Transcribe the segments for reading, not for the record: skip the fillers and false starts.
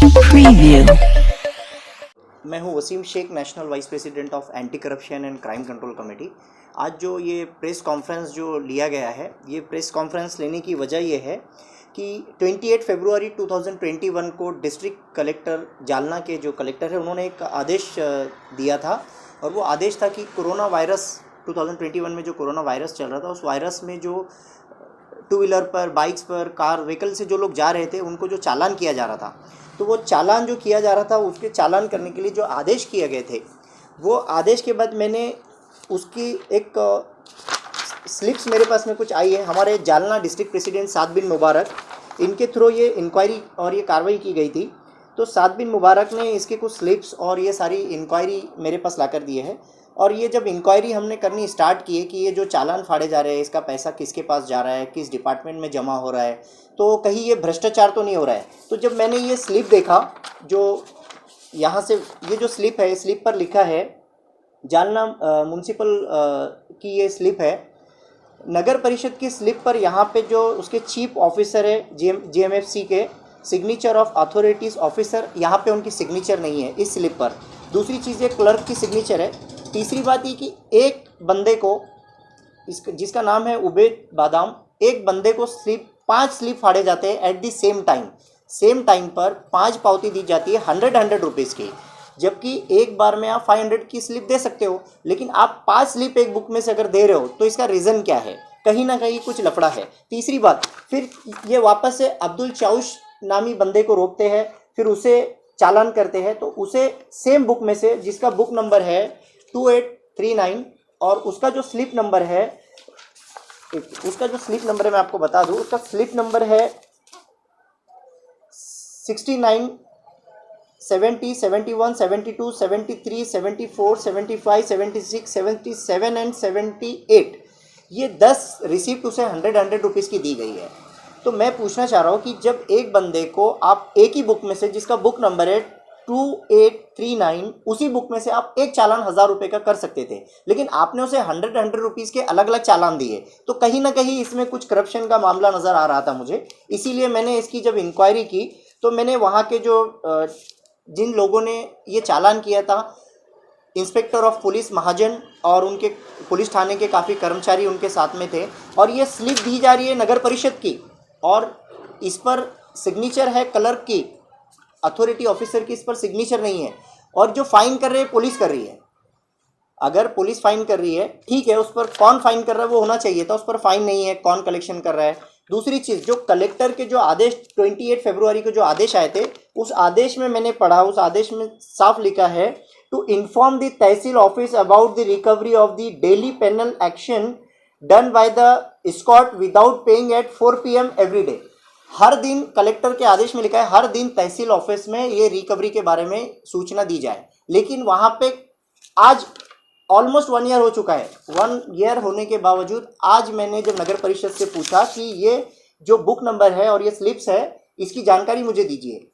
Preview. मैं हूं Wasim Shaikh, national vice president of anti corruption and crime control committee. आज जो ये प्रेस कॉन्फ्रेंस जो लिया गया है, ये प्रेस कॉन्फ्रेंस लेने की वजह ये है कि 28 फरवरी 2021 को डिस्ट्रिक्ट कलेक्टर जालना के जो कलेक्टर है, उन्होंने एक आदेश दिया था। और वो आदेश था कि कोरोना वायरस 2021 में जो कोरोना वायरस चल रहा था, उस वायरस में जो टू व्हीलर पर, बाइक्स पर, कार, व्हीकल से जो लोग जा रहे थे, उनको जो चालान किया जा रहा था, तो वो चालान जो किया जा रहा था, उसके चालान करने के लिए जो आदेश किए गए थे, वो आदेश के बाद मैंने उसकी एक स्लिप्स मेरे पास में कुछ आई है। हमारे जालना डिस्ट्रिक्ट प्रेसिडेंट साद बिन मुबारक, इनके थ्रू ये इंक्वायरी और ये कार्रवाई की गई थी। तो साद बिन मुबारक ने इसके कुछ स्लिप्स और ये सारी इंक्वायरी मेरे पास ला कर दिए है। और ये जब इंक्वायरी हमने करनी स्टार्ट की है कि ये जो चालान फाड़े जा रहे हैं, इसका पैसा किसके पास जा रहा है, किस डिपार्टमेंट में जमा हो रहा है, तो कहीं ये भ्रष्टाचार तो नहीं हो रहा है। तो जब मैंने ये स्लिप देखा, जो यहाँ से ये जो स्लिप है, स्लिप पर लिखा है जालना म्यूनसिपल की ये स्लिप है, नगर परिषद की स्लिप पर यहाँ पे जो उसके चीफ ऑफिसर है जीएमएफसी के, सिग्नेचर ऑफ अथॉरिटीज़ ऑफिसर, यहाँ पे उनकी सिग्नेचर नहीं है इस स्लिप पर। दूसरी चीज़ ये क्लर्क की सिग्नेचर है। तीसरी बात ये कि एक बंदे को, जिसका नाम है उबैद बादाम, एक बंदे को 5 स्लिप फाड़े जाते हैं एट द सेम टाइम पर 5 पावती दी जाती है 100 रुपीज़ की। जबकि एक बार में आप 500 की स्लिप दे सकते हो, लेकिन आप 5 स्लिप एक बुक में से अगर दे रहे हो, तो इसका रीज़न क्या है? कहीं ना कहीं कुछ लफड़ा है। तीसरी बात, फिर ये वापस से अब्दुल चाउश नामी बंदे को रोकते हैं, फिर उसे चालान करते हैं। तो उसे सेम बुक में से, जिसका बुक नंबर है 2839 और उसका जो स्लिप नंबर है, मैं आपको बता दूं, उसका स्लिप नंबर है 69 70 71 72 73 74 75 76 77 एंड 78। ये 10 रिसिप्ट उसे 100 रुपीज़ की दी गई है। तो मैं पूछना चाह रहा हूँ कि जब एक बंदे को आप एक ही बुक में से, जिसका बुक नंबर है 2839, उसी बुक में से आप एक चालान 1000 रुपये का कर सकते थे, लेकिन आपने उसे 100 रुपीज़ के अलग अलग चालान दिए। तो कहीं ना कहीं इसमें कुछ करप्शन का मामला नज़र आ रहा था मुझे। इसीलिए मैंने इसकी जब इंक्वायरी की, तो मैंने वहाँ के जो जिन लोगों ने ये चालान किया था, इंस्पेक्टर ऑफ पुलिस महाजन और उनके पुलिस थाने के काफ़ी कर्मचारी उनके साथ में थे। और ये स्लिप दी जा रही है नगर परिषद की, और इस पर सिग्नेचर है क्लर्क की, अथॉरिटी ऑफिसर की इस पर सिग्नेचर नहीं है। और जो फाइन कर रहे हैं, पुलिस कर रही है। अगर पुलिस फाइन कर रही है, ठीक है, उस पर कौन फाइन कर रहा है वो होना चाहिए था, उस पर फाइन नहीं है, कौन कलेक्शन कर रहा है। दूसरी चीज़, जो कलेक्टर के जो आदेश 28 फरवरी को जो आदेश आए थे, उस आदेश में मैंने पढ़ा, उस आदेश में साफ लिखा है to inform the tehsil office about the recovery of the daily penal action done by the Scott without paying at 4 PM every day. हर दिन, कलेक्टर के आदेश में लिखा है, हर दिन तहसील ऑफिस में ये रिकवरी के बारे में सूचना दी जाए। लेकिन वहाँ पे आज ऑलमोस्ट 1 ईयर हो चुका है। 1 ईयर होने के बावजूद आज मैंने जब नगर परिषद से पूछा कि ये जो बुक नंबर है और ये स्लिप्स है, इसकी जानकारी मुझे दीजिए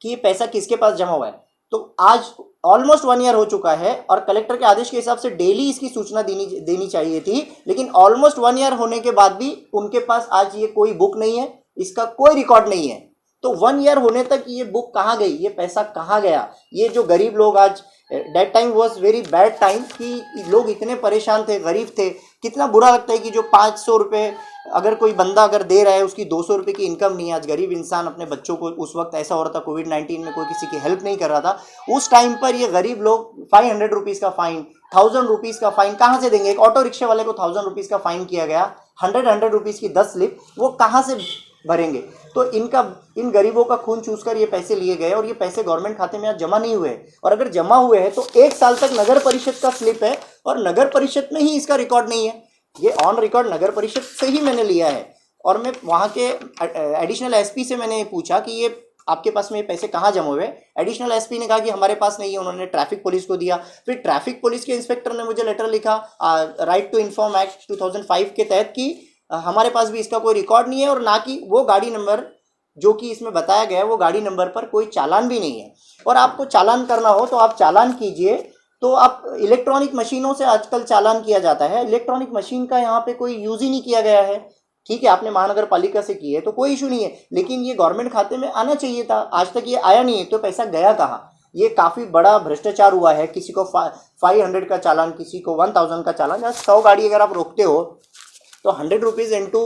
कि ये पैसा किसके पास जमा हुआ है, तो आज ऑलमोस्ट 1 ईयर हो चुका है। और कलेक्टर के आदेश के हिसाब से डेली इसकी सूचना देनी चाहिए थी, लेकिन ऑलमोस्ट 1 ईयर होने के बाद भी उनके पास आज ये कोई बुक नहीं है, इसका कोई रिकॉर्ड नहीं है। तो 1 ईयर होने तक ये बुक कहाँ गई, ये पैसा कहाँ गया? ये जो गरीब लोग, आज that time was very bad time कि लोग इतने परेशान थे, गरीब थे। कितना बुरा लगता है कि जो 500 रुपये अगर कोई बंदा अगर दे रहा है, उसकी 200 रुपये की इनकम नहीं है। आज गरीब इंसान अपने बच्चों को, उस वक्त ऐसा हो रहा था कोविड-19 में, कोई किसी की हेल्प नहीं कर रहा था, उस टाइम पर ये गरीब लोग 500 रुपीज़ का फाइन, 1000 रुपीज़ का फाइन कहाँ से देंगे? एक ऑटो रिक्शा वाले को 1000 रुपीज़ का फाइन किया गया, 100 रुपीज़ की 10 स्लिप, वो कहाँ से भरेंगे? तो इन गरीबों का खून चूसकर ये पैसे लिए गए, और ये पैसे गवर्नमेंट खाते में आज जमा नहीं हुए। और अगर जमा हुए हैं तो 1 साल तक नगर परिषद का स्लिप है, और नगर परिषद में ही इसका रिकॉर्ड नहीं है। ये ऑन रिकॉर्ड नगर परिषद से ही मैंने लिया है। और मैं वहाँ के एडिशनल एसपी से मैंने पूछा कि ये आपके पास में ये पैसे कहाँ जमा हुए? एडिशनल एसपी ने कहा कि हमारे पास नहीं है, उन्होंने ट्रैफिक पुलिस को दिया। फिर ट्रैफिक पुलिस के इंस्पेक्टर ने मुझे लेटर लिखा राइट टू इन्फॉर्म एक्ट 2005 के तहत कि हमारे पास भी इसका कोई रिकॉर्ड नहीं है, और ना कि वो गाड़ी नंबर जो कि इसमें बताया गया है, वो गाड़ी नंबर पर कोई चालान भी नहीं है। और आपको चालान करना हो तो आप चालान कीजिए, तो आप इलेक्ट्रॉनिक मशीनों से आजकल चालान किया जाता है। इलेक्ट्रॉनिक मशीन का यहाँ पे कोई यूज़ ही नहीं किया गया है। ठीक है, आपने महानगर पालिका से की है तो कोई इशू नहीं है, लेकिन ये गवर्नमेंट खाते में आना चाहिए था, आज तक ये आया नहीं है, तो पैसा गया कहाँ? ये काफ़ी बड़ा भ्रष्टाचार हुआ है। किसी को 500 का चालान, किसी को 1000 का चालान। जहाँ 100 गाड़ी अगर आप रोकते हो तो 100 रुपीज़ इंटू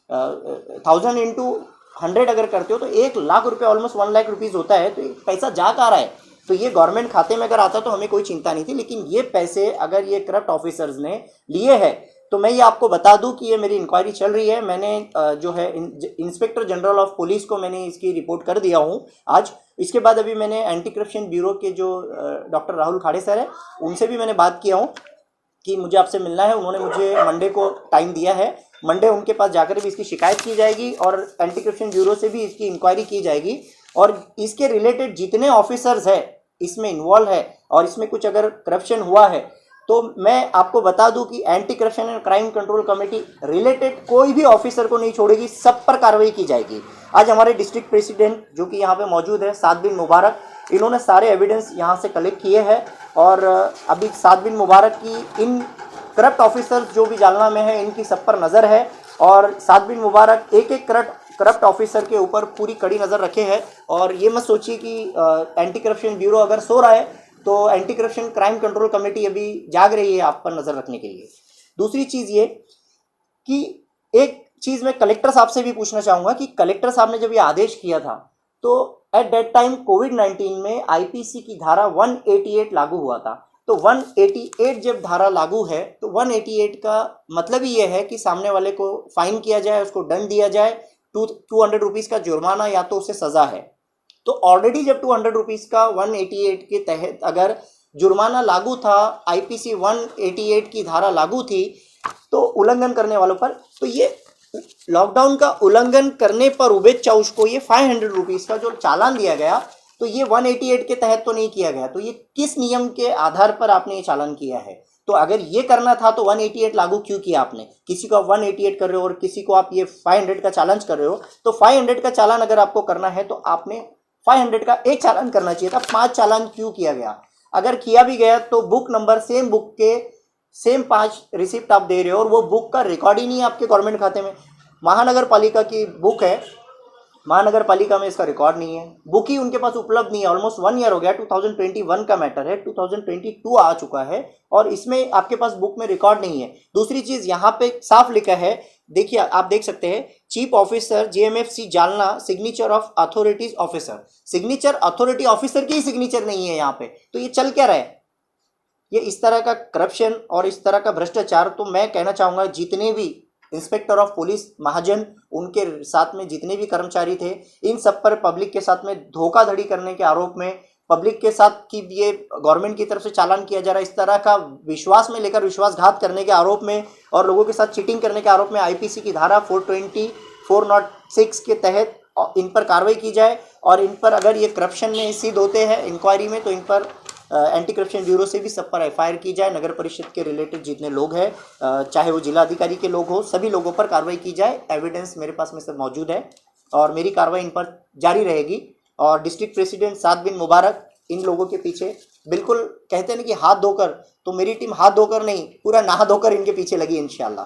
1000 इंटू 100 अगर करते हो तो 1 लाख रुपये, ऑलमोस्ट 1 लाख रुपीज़ होता है। तो ये पैसा जा कहाँ रहा है? तो ये गवर्नमेंट खाते में अगर आता तो हमें कोई चिंता नहीं थी, लेकिन ये पैसे अगर ये करप्ट ऑफिसर्स ने लिए हैं तो मैं ये आपको बता दूं कि ये मेरी इंक्वायरी चल रही है। मैंने जो है इंस्पेक्टर जनरल ऑफ पुलिस को मैंने इसकी रिपोर्ट कर दिया हूँ आज। इसके बाद अभी मैंने एंटी करप्शन ब्यूरो के जो डॉक्टर राहुल खाड़े सर है, उनसे भी मैंने बात किया हूँ कि मुझे आपसे मिलना है। उन्होंने मुझे मंडे को टाइम दिया है। मंडे उनके पास जाकर भी इसकी शिकायत की जाएगी और एंटी करप्शन ब्यूरो से भी इसकी इंक्वायरी की जाएगी, और इसके रिलेटेड जितने ऑफिसर्स है इसमें इन्वॉल्व है और इसमें कुछ अगर करप्शन हुआ है तो मैं आपको बता दूं कि anti corruption and crime control committee related कोई भी ऑफिसर को नहीं छोड़ेगी, सब पर कार्रवाई की जाएगी। आज हमारे डिस्ट्रिक्ट प्रेसिडेंट जो कि यहाँ पे मौजूद है, साद बिन मुबारक, इन्होंने सारे एविडेंस यहाँ से कलेक्ट किए हैं और अभी साद बिन मुबारक की इन करप्ट ऑफिसर्स जो भी जालना में है इनकी सब पर नज़र है और साद बिन मुबारक एक एक करप्ट ऑफिसर के ऊपर पूरी कड़ी नज़र रखे हैं। और ये मत सोचिए कि एंटी करप्शन ब्यूरो अगर सो रहा है तो anti corruption crime control committee अभी जाग रही है आप पर नज़र रखने के लिए। दूसरी चीज़ ये कि एक चीज़ मैं कलेक्टर साहब से भी पूछना चाहूँगा कि कलेक्टर साहब ने जब ये आदेश किया था तो एट दैट टाइम कोविड-19 में आईपीसी की धारा 188 लागू हुआ था। तो 188 जब धारा लागू है तो 188 का मतलब ही ये है कि सामने वाले को फाइन किया जाए, उसको दंड दिया जाए, 200 रुपीज़ का जुर्माना या तो उसे सज़ा है। तो ऑलरेडी जब 200 रुपीज़ का 188 के तहत अगर जुर्माना लागू था, आईपीसी 188 की धारा लागू थी तो उल्लंघन करने वालों पर, तो ये लॉकडाउन का उल्लंघन करने पर उबेद चाउश को ये 500 रुपीज़ का जो चालान दिया गया तो ये 188 के तहत तो नहीं किया गया। तो ये किस नियम के आधार पर आपने ये चालान किया है? तो अगर ये करना था तो 188 लागू क्यों किया आपने? किसी को आप 188 कर रहे हो और किसी को आप ये 500 का चालान कर रहे हो, तो 500 का चालान अगर आपको करना है तो आपने 500 का एक चालान करना चाहिए था। 5 चालान क्यों किया गया? अगर किया भी गया तो बुक नंबर सेम बुक के सेम 5 रिसिप्ट आप दे रहे हो और वो बुक का रिकॉर्ड ही नहीं है आपके गवर्नमेंट खाते में। महानगर पालिका की बुक है, महानगर पालिका में इसका रिकॉर्ड नहीं है, बुक ही उनके पास उपलब्ध नहीं है। ऑलमोस्ट 1 ईयर हो गया, 2021 का मैटर है, 2022 आ चुका है और इसमें आपके पास बुक में रिकॉर्ड नहीं है। दूसरी चीज़ यहाँ पे साफ लिखा है, देखिए आप देख सकते हैं, chief officer JMFC Jalna, signature of authorities officer. Signature authority officer की ही सिग्नेचर नहीं है यहाँ पे, तो ये चल क्या रहा है? ये इस तरह का करप्शन और इस तरह का भ्रष्टाचार, तो मैं कहना चाहूँगा जितने भी इंस्पेक्टर ऑफ पुलिस महाजन, उनके साथ में जितने भी कर्मचारी थे, इन सब पर पब्लिक के साथ में धोखाधड़ी करने के आरोप में, पब्लिक के साथ कि ये गवर्नमेंट की तरफ से चालान किया जा रहा है, इस तरह का विश्वास में लेकर विश्वासघात करने के आरोप में और लोगों के साथ चीटिंग करने के आरोप में आईपीसी की धारा 406 के तहत इन पर कार्रवाई की जाए और इन पर अगर ये करप्शन में सिद्ध होते हैं इंक्वायरी में तो इन पर एंटी करप्शन ब्यूरो से भी सब पर एफआईआर की जाए। नगर परिषद के रिलेटेड जितने लोग हैं, चाहे वो जिला अधिकारी के लोग हो, सभी लोगों पर कार्रवाई की जाए। एविडेंस मेरे पास में सब मौजूद है और मेरी कार्रवाई इन पर जारी रहेगी। और डिस्ट्रिक्ट प्रेसिडेंट साद बिन मुबारक इन लोगों के पीछे बिल्कुल कहते हैं ना कि हाथ धोकर, तो मेरी टीम हाथ धोकर नहीं, पूरा नहा धोकर इनके पीछे लगी इंशाल्लाह।